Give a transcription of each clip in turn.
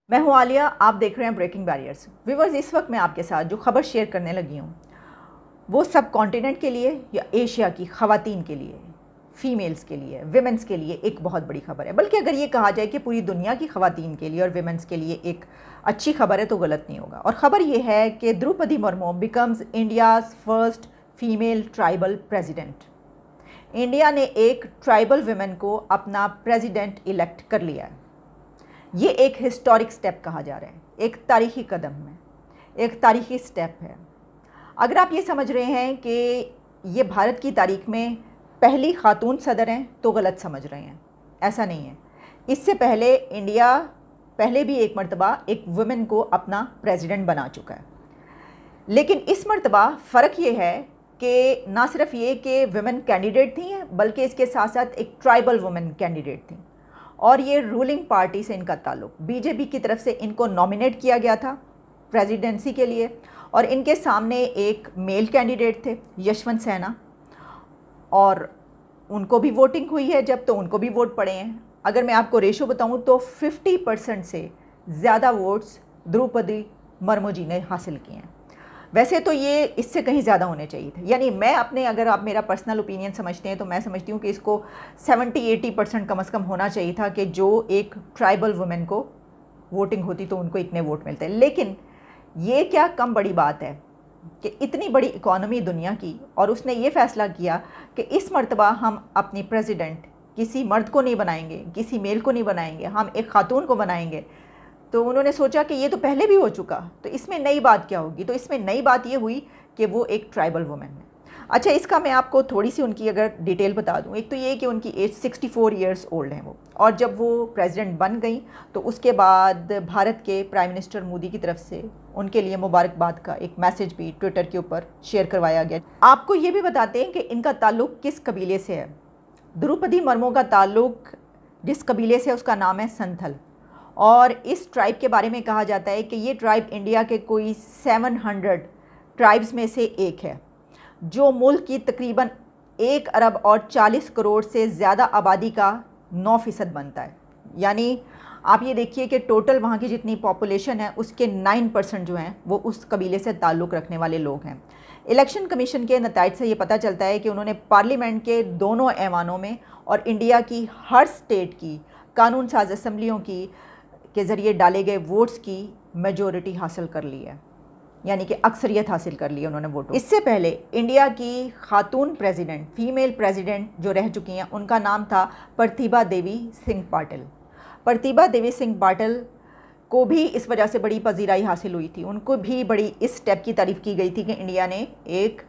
मैं हूं आलिया, आप देख रहे हैं ब्रेकिंग बैरियर्स। व्यूअर्स, इस वक्त मैं आपके साथ जो खबर शेयर करने लगी हूं वो सब कॉन्टिनेंट के लिए या एशिया की ख़वातीन के लिए, फीमेल्स के लिए, विमेंस के लिए एक बहुत बड़ी खबर है। बल्कि अगर ये कहा जाए कि पूरी दुनिया की ख़वातीन के लिए और विमेंस के लिए एक अच्छी खबर है तो गलत नहीं होगा। और ख़बर ये है कि Droupadi Murmu becomes India's first female tribal president. India ने एक ट्राइबल विमेन को अपना प्रेसिडेंट इलेक्ट कर लिया है। ये एक हिस्टोरिक स्टेप कहा जा रहा है, एक तारीखी कदम है, एक तारीखी स्टेप है। अगर आप ये समझ रहे हैं कि ये भारत की तारीख में पहली खातून सदर हैं तो गलत समझ रहे हैं, ऐसा नहीं है। इससे पहले इंडिया पहले भी एक मर्तबा एक वुमेन को अपना प्रेसिडेंट बना चुका है। लेकिन इस मर्तबा फ़र्क ये है कि ना सिर्फ ये कि वुमेन कैंडिडेट थी बल्कि इसके साथ साथ एक ट्राइबल वुमेन कैंडिडेट थी। और ये रूलिंग पार्टी से इनका ताल्लुक, बीजेपी की तरफ से इनको नॉमिनेट किया गया था प्रेसिडेंसी के लिए। और इनके सामने एक मेल कैंडिडेट थे यशवंत सिन्हा, और उनको भी वोटिंग हुई है जब, तो उनको भी वोट पड़े हैं। अगर मैं आपको रेशो बताऊं तो 50% से ज़्यादा वोट्स द्रौपदी मुर्मू जी ने हासिल किए हैं। वैसे तो ये इससे कहीं ज़्यादा होने चाहिए थे। यानी मैं अपने, अगर आप मेरा पर्सनल ओपिनियन समझते हैं तो मैं समझती हूँ कि इसको 70-80% कम से कम होना चाहिए था कि जो एक ट्राइबल वुमेन को वोटिंग होती तो उनको इतने वोट मिलते। लेकिन ये क्या कम बड़ी बात है कि इतनी बड़ी इकॉनमी दुनिया की, और उसने ये फ़ैसला किया कि इस मर्तबा हम अपनी प्रेसिडेंट किसी मर्द को नहीं बनाएंगे, किसी मेल को नहीं बनाएंगे, हम एक खातून को बनाएंगे। तो उन्होंने सोचा कि ये तो पहले भी हो चुका, तो इसमें नई बात क्या होगी। तो इसमें नई बात ये हुई कि वो एक ट्राइबल वुमेन है। अच्छा, इसका मैं आपको थोड़ी सी उनकी अगर डिटेल बता दूं, एक तो ये कि उनकी एज 64 ईयर्स ओल्ड हैं वो, और जब वो प्रेसिडेंट बन गई तो उसके बाद भारत के प्राइम मिनिस्टर मोदी की तरफ से उनके लिए मुबारकबाद का एक मैसेज भी ट्विटर के ऊपर शेयर करवाया गया। आपको ये भी बताते हैं कि इनका ताल्लुक़ किस कबीले से है। द्रौपदी मुर्मू का ताल्लुक़ जिस कबीले से, उसका नाम है संथल। और इस ट्राइब के बारे में कहा जाता है कि ये ट्राइब इंडिया के कोई 700 ट्राइब्स में से एक है, जो मुल्क की तकरीबन 1 अरब और 40 करोड़ से ज़्यादा आबादी का 9% बनता है। यानी आप ये देखिए कि टोटल वहाँ की जितनी पॉपुलेशन है उसके 9% जो हैं वो उस कबीले से ताल्लुक़ रखने वाले लोग हैं। इलेक्शन कमीशन के नताइज से ये पता चलता है कि उन्होंने पार्लियामेंट के दोनों ऐवानों में और इंडिया की हर स्टेट की कानून साज असम्बलियों की के ज़रिए डाले गए वोट्स की मेजॉरिटी हासिल कर ली है, यानी कि अक्सरियत हासिल कर ली है उन्होंने वोटों। इससे पहले इंडिया की खातून प्रेसिडेंट, फीमेल प्रेसिडेंट जो रह चुकी हैं, उनका नाम था प्रतिभा देवी सिंह पाटिल। प्रतिभा देवी सिंह पाटिल को भी इस वजह से बड़ी पजीराई हासिल हुई थी, उनको भी बड़ी इस स्टेप की तारीफ़ की गई थी कि इंडिया ने एक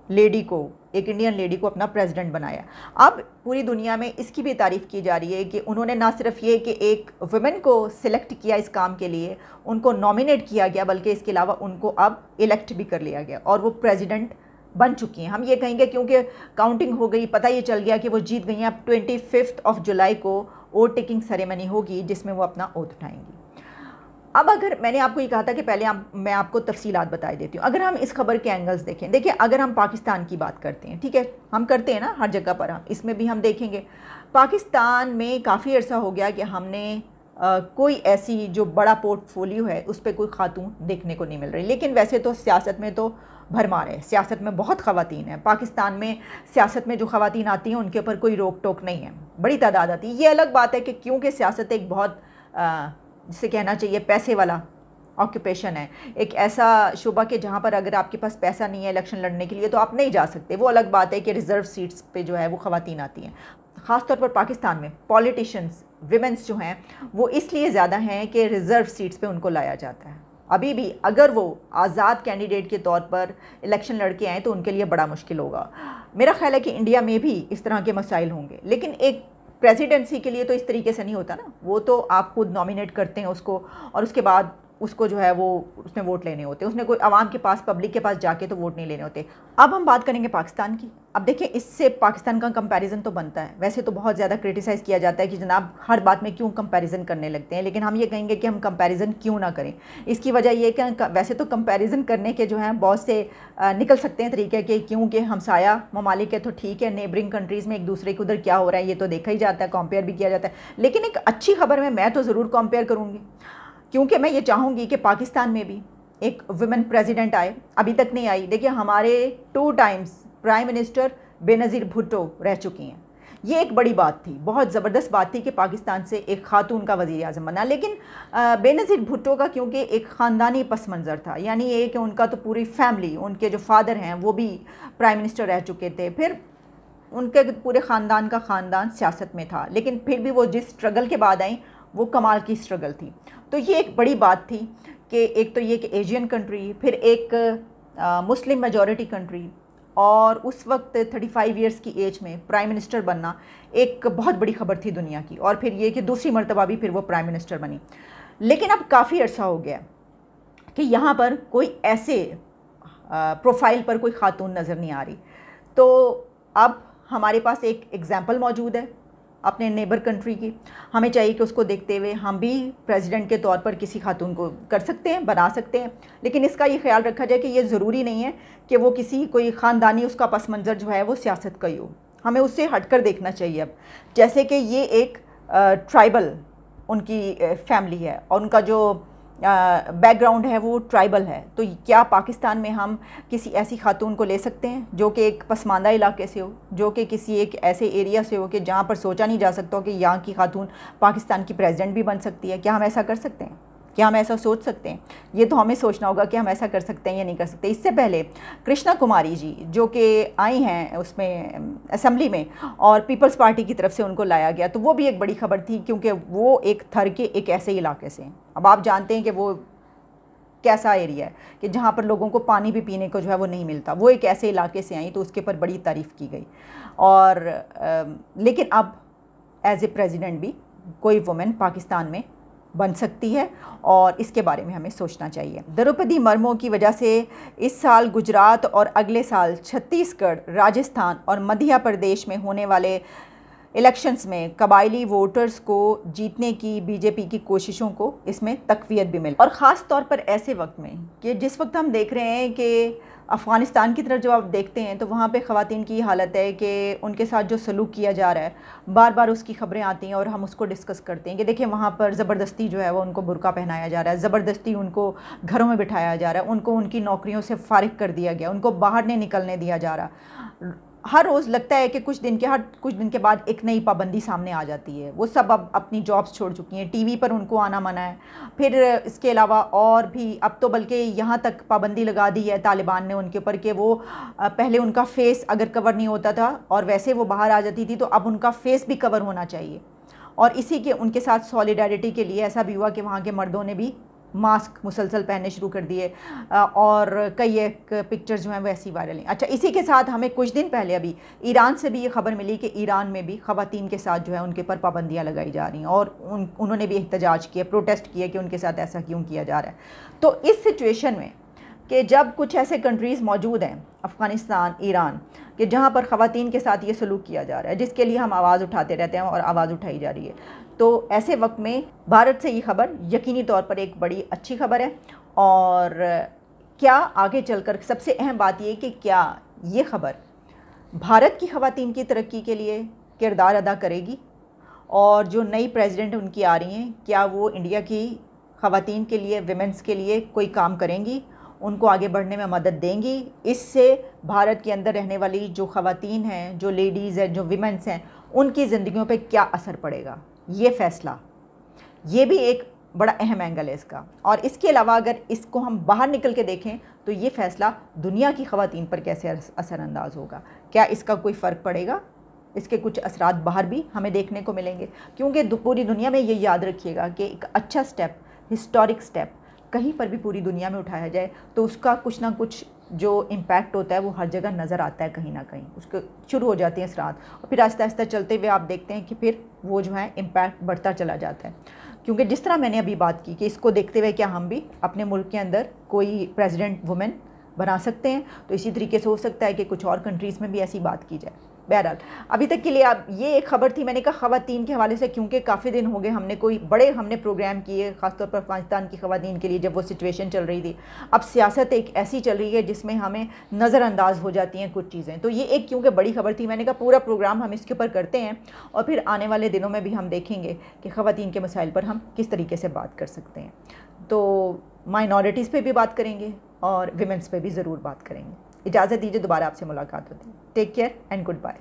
लेडी को, एक इंडियन लेडी को अपना प्रेसिडेंट बनाया। अब पूरी दुनिया में इसकी भी तारीफ़ की जा रही है कि उन्होंने ना सिर्फ ये कि एक वुमेन को सिलेक्ट किया इस काम के लिए, उनको नॉमिनेट किया गया, बल्कि इसके अलावा उनको अब इलेक्ट भी कर लिया गया और वो प्रेसिडेंट बन चुकी हैं। हम ये कहेंगे क्योंकि काउंटिंग हो गई, पता ये चल गया कि वो जीत गई हैं। अब 25 जुलाई को वोट टेकिंग सेरेमनी होगी जिसमें वो अपना ओथ उठाएंगी। अब अगर मैंने आपको ये कहा था कि पहले मैं आपको तफसीलात बता देती हूँ। अगर हम इस खबर के एंगल्स देखें, देखिए अगर हम पाकिस्तान की बात करते हैं, ठीक है, हम करते हैं ना हर जगह पर, हम इसमें भी हम देखेंगे। पाकिस्तान में काफ़ी अर्सा हो गया कि हमने कोई ऐसी जो बड़ा पोर्टफोलियो है उस पर कोई खातून देखने को नहीं मिल रही। लेकिन वैसे तो सियासत में तो भरमार है, सियासत में बहुत ख़वातीन हैं। पाकिस्तान में सियासत में जो ख़वातीन आती हैं उनके ऊपर कोई रोक टोक नहीं है, बड़ी तादाद आती है। ये अलग बात है कि क्योंकि सियासत एक बहुत जिसे कहना चाहिए पैसे वाला ऑक्यूपेशन है, एक ऐसा शुबा कि जहाँ पर अगर आपके पास पैसा नहीं है इलेक्शन लड़ने के लिए तो आप नहीं जा सकते। वो अलग बात है कि रिज़र्व सीट्स पे जो है वो ख़वातीन आती हैं। ख़ास तौर पर पाकिस्तान में पॉलिटिशियंस, विमेंस जो हैं वो इसलिए ज़्यादा हैं कि रिज़र्व सीट्स पे उनको लाया जाता है। अभी भी अगर वो आज़ाद कैंडिडेट के तौर पर इलेक्शन लड़के आएँ तो उनके लिए बड़ा मुश्किल होगा। मेरा ख्याल है कि इंडिया में भी इस तरह के मसाइल होंगे, लेकिन एक प्रेसिडेंसी के लिए तो इस तरीके से नहीं होता ना। वो तो आप खुद नॉमिनेट करते हैं उसको, और उसके बाद उसको जो है वो उसने वोट लेने होते हैं, उसने कोई आवाम के पास, पब्लिक के पास जाके तो वोट नहीं लेने होते। अब हम बात करेंगे पाकिस्तान की। अब देखिए, इससे पाकिस्तान का कंपैरिजन तो बनता है। वैसे तो बहुत ज़्यादा क्रिटिसाइज़ किया जाता है कि जनाब हर बात में क्यों कंपैरिजन करने लगते हैं, लेकिन हम ये कहेंगे कि हम कंपैरिजन क्यों ना करें। इसकी वजह ये कि वैसे तो कंपैरिजन करने के जो हैं बहुत से निकल सकते हैं तरीके के, क्योंकि हमसाया ममालिक है तो ठीक है, नेबरिंग कंट्रीज़ में एक दूसरे के उधर क्या हो रहा है ये तो देखा ही जाता है, कंपेयर भी किया जाता है। लेकिन एक अच्छी खबर में मैं तो ज़रूर कंपेयर करूँगी। क्योंकि मैं ये चाहूँगी कि पाकिस्तान में भी एक वुमेन प्रेसिडेंट आए। अभी तक नहीं आई। देखिए, हमारे 2 times prime minister Benazir Bhutto रह चुकी हैं। ये एक बड़ी बात थी, बहुत ज़बरदस्त बात थी कि पाकिस्तान से एक खातून का वज़ीर आज़म बना। लेकिन बेनज़ीर भुट्टो का क्योंकि एक ख़ानदानी पस मंज़र था, यानी ये कि उनका तो पूरी फैमिली, उनके जो फादर हैं वो भी प्राइम मिनिस्टर रह चुके थे, फिर उनके पूरे ख़ानदान का ख़ानदान सियासत में था, लेकिन फिर भी वो जिस स्ट्रगल के बाद आई वो कमाल की स्ट्रगल थी। तो ये एक बड़ी बात थी कि एक तो ये कि एशियन कंट्री, फिर एक मुस्लिम मेजॉरिटी कंट्री, और उस वक्त 35 इयर्स की एज में प्राइम मिनिस्टर बनना एक बहुत बड़ी खबर थी दुनिया की। और फिर ये कि दूसरी मर्तबा भी फिर वो प्राइम मिनिस्टर बनी। लेकिन अब काफ़ी अर्सा हो गया कि यहाँ पर कोई ऐसे प्रोफाइल पर कोई खातून नज़र नहीं आ रही। तो अब हमारे पास एक एग्ज़ाम्पल मौजूद है अपने नेबर कंट्री की। हमें चाहिए कि उसको देखते हुए हम भी प्रेसिडेंट के तौर पर किसी खातून को कर सकते हैं, बना सकते हैं। लेकिन इसका ये ख्याल रखा जाए कि ये ज़रूरी नहीं है कि वो किसी कोई ख़ानदानी उसका पस मंज़र जो है वो सियासत का ही हो। हमें उससे हटकर देखना चाहिए। अब जैसे कि ये एक ट्राइबल उनकी फैमिली है और उनका जो बैकग्राउंड है वो ट्राइबल है, तो क्या पाकिस्तान में हम किसी ऐसी खातून को ले सकते हैं जो कि एक पसमानदा इलाके से हो, जो कि किसी एक ऐसे एरिया से हो कि जहाँ पर सोचा नहीं जा सकता हो कि यहाँ की खातून पाकिस्तान की प्रेसिडेंट भी बन सकती है? क्या हम ऐसा कर सकते हैं? क्या हम ऐसा सोच सकते हैं? ये तो हमें सोचना होगा कि हम ऐसा कर सकते हैं या नहीं कर सकते। इससे पहले कृष्णा कुमारी जी जो कि आई हैं उसमें असेंबली में और पीपल्स पार्टी की तरफ से उनको लाया गया, तो वो भी एक बड़ी खबर थी क्योंकि वो एक थर के एक ऐसे इलाके से हैं। अब आप जानते हैं कि वो कैसा एरिया है कि जहाँ पर लोगों को पानी भी पीने को जो है वो नहीं मिलता। वो एक ऐसे इलाके से आई, तो उसके ऊपर बड़ी तारीफ़ की गई। और लेकिन अब एज ए प्रेसिडेंट भी कोई वुमेन पाकिस्तान में बन सकती है और इसके बारे में हमें सोचना चाहिए। द्रौपदी मुर्मू की वजह से इस साल गुजरात और अगले साल छत्तीसगढ़, राजस्थान और मध्य प्रदेश में होने वाले इलेक्शंस में कबायली वोटर्स को जीतने की बीजेपी की कोशिशों को इसमें तक़वियत भी मिली। और ख़ास तौर पर ऐसे वक्त में कि जिस वक्त हम देख रहे हैं कि अफ़गानिस्तान की तरफ जब आप देखते हैं तो वहाँ पे ख़वातीन की हालत है कि उनके साथ जो सलूक किया जा रहा है, बार बार उसकी ख़बरें आती हैं और हम उसको डिस्कस करते हैं कि देखिए वहाँ पर ज़बरदस्ती जो है वो उनको बुर्का पहनाया जा रहा है, ज़बरदस्ती उनको घरों में बिठाया जा रहा है, उनको उनकी नौकरियों से फ़ारिग कर दिया गया, उनको बाहर नहीं निकलने दिया जा रहा। हर रोज़ लगता है कि कुछ दिन के बाद एक नई पाबंदी सामने आ जाती है। वो सब अब अपनी जॉब्स छोड़ चुकी हैं, टीवी पर उनको आना मना है। फिर इसके अलावा और भी अब तो बल्कि यहाँ तक पाबंदी लगा दी है तालिबान ने उनके ऊपर कि वो पहले उनका फेस अगर कवर नहीं होता था और वैसे वो बाहर आ जाती थी, तो अब उनका फेस भी कवर होना चाहिए। और इसी के उनके साथ सॉलिडारिटी के लिए ऐसा भी हुआ कि वहाँ के मर्दों ने भी मास्क मुसलसल पहनने शुरू कर दिए और कई एक पिक्चर्स जो हैं वो ऐसी वायरल हैं। अच्छा, इसी के साथ हमें कुछ दिन पहले अभी ईरान से भी ये खबर मिली कि ईरान में भी ख़वातीन के साथ जो है उनके ऊपर पाबंदियाँ लगाई जा रही हैं और उन्होंने भी एहतजाज किया, प्रोटेस्ट किया कि उनके साथ ऐसा क्यों किया जा रहा है। तो इस सिचुएशन में कि जब कुछ ऐसे कंट्रीज़ मौजूद हैं, अफ़गानिस्तान, ईरान, कि जहाँ पर ख़वातीन के साथ ये सलूक किया जा रहा है, जिसके लिए हम आवाज़ उठाते रहते हैं और आवाज़ उठाई जा रही है, तो ऐसे वक्त में भारत से ये खबर यकीनी तौर पर एक बड़ी अच्छी खबर है। और क्या आगे चलकर सबसे अहम बात ये कि क्या ये खबर भारत की ख़वातीन की तरक्की के लिए किरदार अदा करेगी और जो नई प्रेसिडेंट उनकी आ रही हैं, क्या वो इंडिया की ख़वातीन के लिए, विमेंस के लिए कोई काम करेंगी, उनको आगे बढ़ने में मदद देंगी? इससे भारत के अंदर रहने वाली जो ख़वातीन हैं, जो लेडीज़ हैं, जो विमेंस हैं, उनकी ज़िंदगियों पे क्या असर पड़ेगा? ये फ़ैसला, ये भी एक बड़ा अहम एंगल है इसका। और इसके अलावा अगर इसको हम बाहर निकल के देखें तो ये फ़ैसला दुनिया की ख़वातीन पर कैसे असरअंदाज होगा? क्या इसका कोई फ़र्क पड़ेगा? इसके कुछ असरात बाहर भी हमें देखने को मिलेंगे, क्योंकि पूरी दुनिया में ये याद रखिएगा कि एक अच्छा स्टेप, हिस्टोरिक स्टेप कहीं पर भी पूरी दुनिया में उठाया जाए तो उसका कुछ ना कुछ जो इम्पैक्ट होता है वो हर जगह नज़र आता है, कहीं ना कहीं उसके शुरू हो जाती हैं असरात और फिर आहिस्ता आहिस्ता चलते हुए आप देखते हैं कि फिर वो जो है इम्पैक्ट बढ़ता चला जाता है। क्योंकि जिस तरह मैंने अभी बात की कि इसको देखते हुए क्या हम भी अपने मुल्क के अंदर कोई प्रेसिडेंट वुमेन बना सकते हैं, तो इसी तरीके से हो सकता है कि कुछ और कंट्रीज़ में भी ऐसी बात की जाए। बहरहाल अभी तक के लिए आप ये एक खबर थी, मैंने कहा ख़वातीन के हवाले से, क्योंकि काफ़ी दिन हो गए हमने प्रोग्राम किए ख़ासतौर पर अफ़गानिस्तान की ख़वातीन के लिए जब वो सिचुएशन चल रही थी। अब सियासत एक ऐसी चल रही है जिसमें हमें नज़रअंदाज हो जाती हैं कुछ चीज़ें। तो ये एक क्योंकि बड़ी खबर थी, मैंने कहा पूरा प्रोग्राम हम इसके ऊपर करते हैं और फिर आने वाले दिनों में भी हम देखेंगे कि ख़वातीन के मसाइल पर हम किस तरीके से बात कर सकते हैं। तो माइनॉरिटीज़ पे भी बात करेंगे और विमेंस पे भी ज़रूर बात करेंगे। इजाज़त दीजिए, दोबारा आपसे मुलाकात होती है। Take care and good bye.